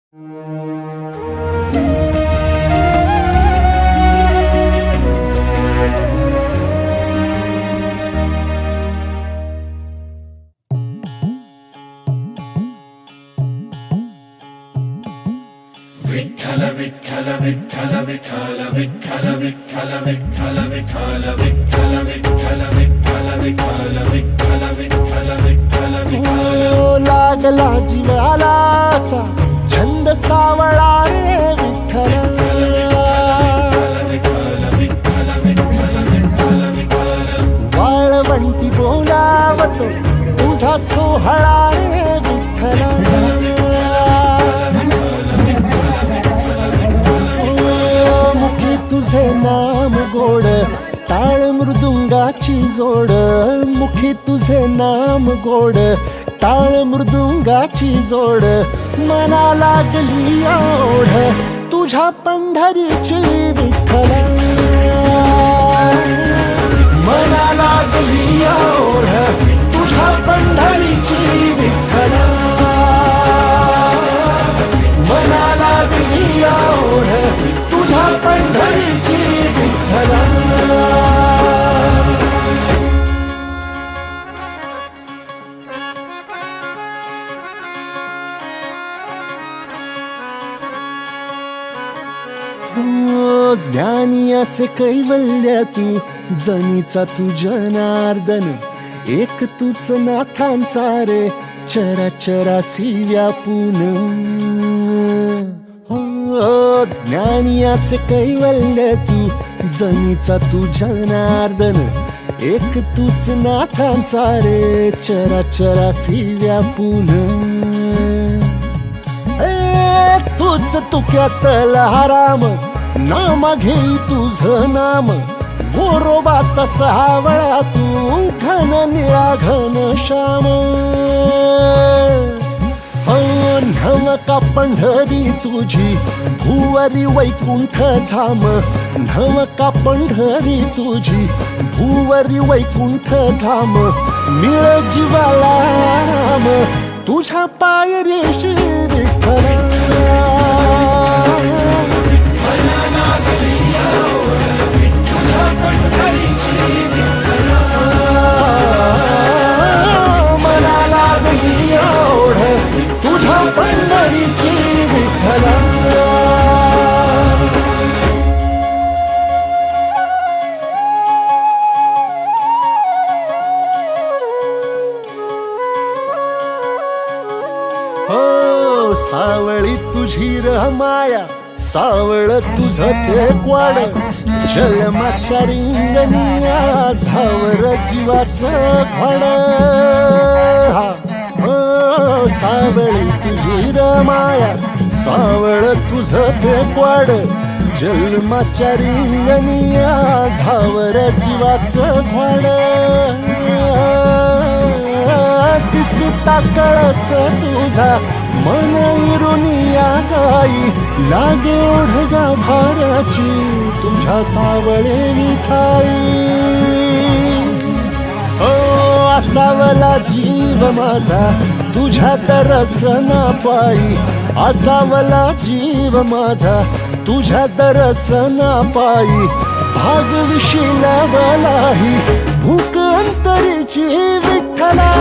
विठ्ठल विठ्ठल विठ्ठल विठ्ठल विठ्ठल विठ्ठल विठ्ठल विठ्ठल विठ्ठल विठ्ठल विठ्ठल विठ्ठल विठ्ठल विठ्ठल विठ्ठल विठ्ठल लागला जीवाला असा छंद सावळा रे विठ्ठल वाळवंटी बोलावतो तुझा सोहळा रे विठ्ठल मुखी तुझे नाम गोड टाळ मृदुंगाची जोड मुखी तुझे नाम गोड टाळ मृदुंगाची जोड मना लागली ओढ तुझ्या पंढरीची विठ्ठल मना लागली ओढ तुझ्या पंढरीची विठ्ठल मना लागली ओढ तुझ्या पंढरीची विठ्ठल ज्ञानियाचे कैवल्य तू जनीचा तू जनार्दन एक तूच नाथांचा रे चराचरासी व्यापून ज्ञानियाचे कैवल्य तू जनीचा तू जनार्दन एक तूच नाथांचा रे चराचरासी व्यापून तूच तुक्यातला राम नाम घेई तुझं नाम गोरोबाचा सावळा तू घन निळा घन श्याम नवका पंढरी तुझी भुवरी वैकुंठ धाम नवका पंढरी तुझी भुवरी वैकुंठ धाम मिळ जीवाला राम तुझ्या पायरीशी विठ्ठल मला लागली ओढ तुझ्या पंढरीची विठ्ठल हो सावळी तुझी माया सावळ तुझं ते क्वाड जलमाच्या रिंगणिया धावर जीवाचं घड सावळी तुझी माया सावळ तुझं ते क्वाड जन्माच्या रिंगणिया धावर जीवाचं घड दिसता कळस तुझा मन इरुनिया जाई लागे ओढगा भाराची तुझ्या सावळे विठाई ओ असावला जीव माझा तुझ्या दर्शना पायी असावला जीव माझा तुझ्या दर्शना पायी भाग विशिलावलाही भूक अंतरीची विठ्ठला